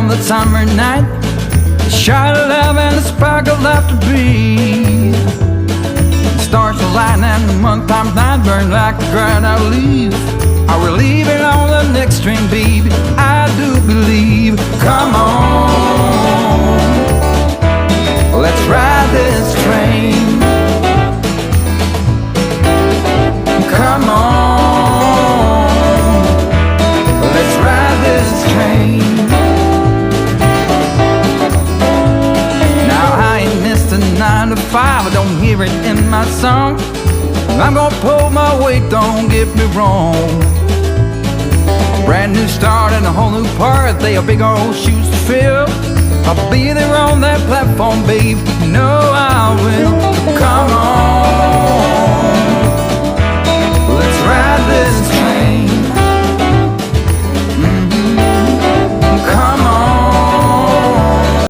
on the summer night, a shot of love and a spark of love to breathe. Stars align and the month times night burn like a dried out leaf. Are we leaving on the next train, baby? I do believe. Come on, let's ride this train. Come on, let's ride this train. Now I ain't missed a 9 to 5, I don't hear it in my song. I'm gonna pull my weight, don't get me wrong. Brand new start and a whole new part, they are big old shoes to fill. I'll be there on that platform, babe, you know